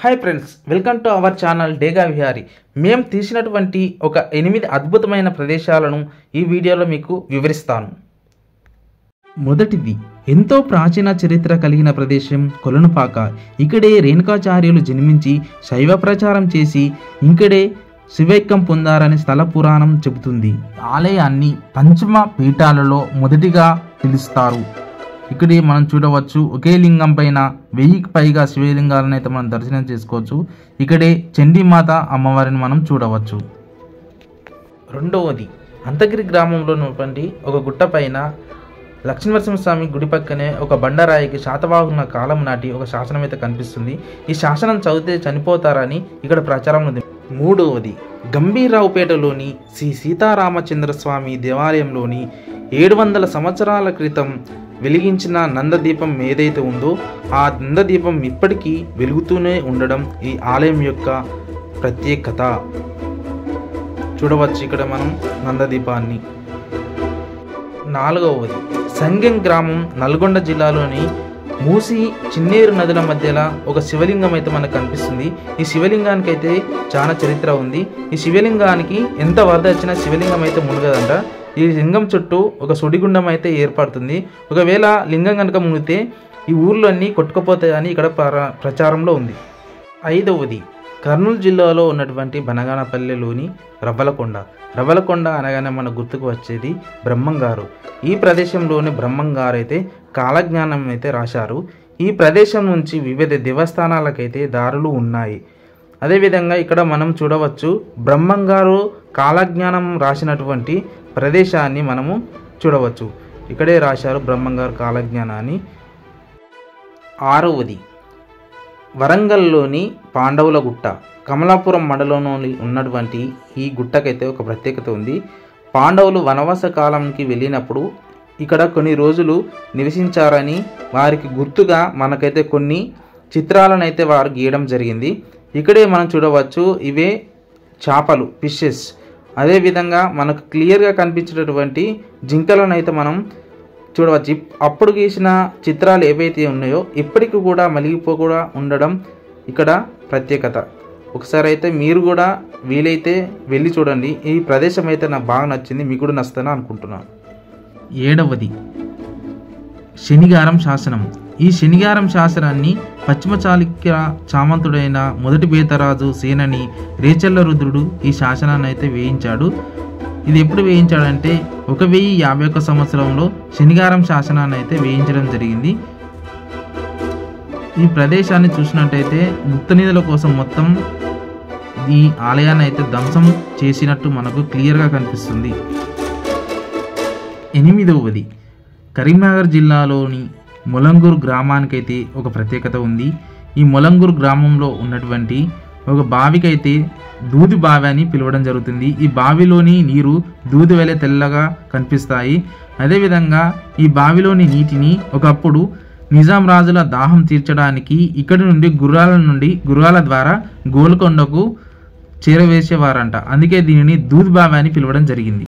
Hi friends, welcome to our channel డేగా విహారీ. మేము తీసినటువంటి ఒక 8 అద్భుతమైన ప్రదేశాలను ఈ వీడియోలో మీకు వివరిస్తాను. మొదటిది, ఎంతో ప్రాచీన చరిత్ర కలిగిన ప్రదేశం కొలనుపాక. ఇక్కడే రేణుకాచార్యులు జన్మించి శైవ ప్రచారం చేసి ఇక్కడే శివైక్యం పొందారని స్థల పురాణం చెబుతుంది. ఆలయాన్ని పంచమ పీఠాలలో మొదటిగా పిలుస్తారు. ఇక్కడే మనం చూడవచ్చు, ఒకే లింగం పైన 1000కి పైగా శివలింగాలను అయితే మనం దర్శనం చేసుకోవచ్చు. ఇక్కడే చండీమాత అమ్మవారిని మనం చూడవచ్చు. రెండవది, అంతగిరి గ్రామంలో ఉన్నటువంటి ఒక గుట్ట పైన లక్ష్మీనరసింహస్వామి గుడి పక్కనే ఒక బండరాయికి శాతవాహనుల కాలం నాటి ఒక శాసనం అయితే కనిపిస్తుంది. ఈ శాసనం చదివితే చనిపోతారని ఇక్కడ ప్రచారం ఉంది. మూడవది, గంభీరావుపేటలోని శ్రీ సీతారామచంద్రస్వామి దేవాలయంలోని 700 సంవత్సరాల క్రితం వెలిగించిన నందదీపం ఏదైతే ఉందో ఆ నందదీపం ఇప్పటికీ వెలుగుతూనే ఉండడం ఈ ఆలయం యొక్క ప్రత్యేకత. చూడవచ్చు ఇక్కడ మనం నందదీపాన్ని. నాలుగవది, సంగెం గ్రామం నల్గొండ జిల్లాలోని మూసి చిన్నేరు నదుల మధ్యలో ఒక శివలింగం అయితే మనకు కనిపిస్తుంది. ఈ శివలింగానికి అయితే చాలా చరిత్ర ఉంది. ఈ శివలింగానికి ఎంత వరద వచ్చినా శివలింగం అయితే మునగదంట. ఈ లింగం చుట్టూ ఒక సుడిగుండం అయితే ఏర్పడుతుంది. ఒకవేళ లింగం కనుక మునిగితే ఈ ఊర్లో అన్నీ కొట్టుకుపోతాయని ఇక్కడ ప్రచారంలో ఉంది. ఐదవది, కర్నూలు జిల్లాలో ఉన్నటువంటి బనగానపల్లెలోని రవ్వలకొండ అనగానే మన గుర్తుకు వచ్చేది బ్రహ్మంగారు. ఈ ప్రదేశంలోని బ్రహ్మంగారు అయితే కాలజ్ఞానం అయితే రాశారు. ఈ ప్రదేశం నుంచి వివిధ దేవస్థానాలకైతే దారులు ఉన్నాయి. అదేవిధంగా ఇక్కడ మనం చూడవచ్చు, బ్రహ్మంగారు కాలజ్ఞానం రాసినటువంటి ప్రదేశాన్ని మనము చూడవచ్చు. ఇక్కడే రాశారు బ్రహ్మంగారు కాలజ్ఞానాన్ని. ఆరవది, వరంగల్లోని పాండవుల గుట్ట. కమలాపురం మండలంలోని ఉన్నటువంటి ఈ గుట్టకైతే ఒక ప్రత్యేకత ఉంది. పాండవులు వనవాస కాలంకి వెళ్ళినప్పుడు ఇక్కడ కొన్ని రోజులు నివసించారని వారికి గుర్తుగా మనకైతే కొన్ని చిత్రాలను అయితే వారు గీయడం జరిగింది. ఇక్కడే మనం చూడవచ్చు, ఇవే చేపలు, ఫిషెస్. అదేవిధంగా మనకు క్లియర్గా కనిపించేటటువంటి జింకలను అయితే మనం చూడవచ్చు. అప్పుడు గీసిన చిత్రాలు ఏవైతే ఉన్నాయో ఇప్పటికి కూడా మలిగిపోకుండా ఉండడం ఇక్కడ ప్రత్యేకత. ఒకసారి అయితే మీరు కూడా వీలైతే వెళ్ళి చూడండి. ఈ ప్రదేశం అయితే నాకు బాగా నచ్చింది, మీకు కూడా నచ్చుతాను అనుకుంటున్నాను. ఏడవది, శనిగారం శాసనం. ఈ శనిగారం శాసనాన్ని పశ్చిమ చాళుక్య సామంతుడైన మొదటి బేతరాజు సేనని రేచల్ల రుద్రుడు ఈ శాసనాన్ని అయితే వేయించాడు. ఇది ఎప్పుడు వేయించాడంటే 1051 సంవత్సరంలో శనిగారం శాసనాన్ని అయితే వేయించడం జరిగింది. ఈ ప్రదేశాన్ని చూసినట్టయితే గుప్తనిధుల కోసం మొత్తం ఈ ఆలయాన్ని అయితే ధ్వంసం చేసినట్టు మనకు క్లియర్గా కనిపిస్తుంది. ఎనిమిదవది, కరీంనగర్ జిల్లాలోని మొలంగూరు గ్రామానికైతే ఒక ప్రత్యేకత ఉంది. ఈ మొలంగూరు గ్రామంలో ఉన్నటువంటి ఒక బావికైతే దూది బావి అని పిలవడం జరుగుతుంది. ఈ బావిలోని నీరు దూది వలె తెల్లగా కనిపిస్తాయి. అదేవిధంగా ఈ బావిలోని నీటిని ఒకప్పుడు నిజాం రాజుల దాహం తీర్చడానికి ఇక్కడి నుండి గుర్రాల ద్వారా గోల్కొండకు చేరవేసేవారంట. అందుకే దీనిని దూది బావి అని పిలవడం జరిగింది.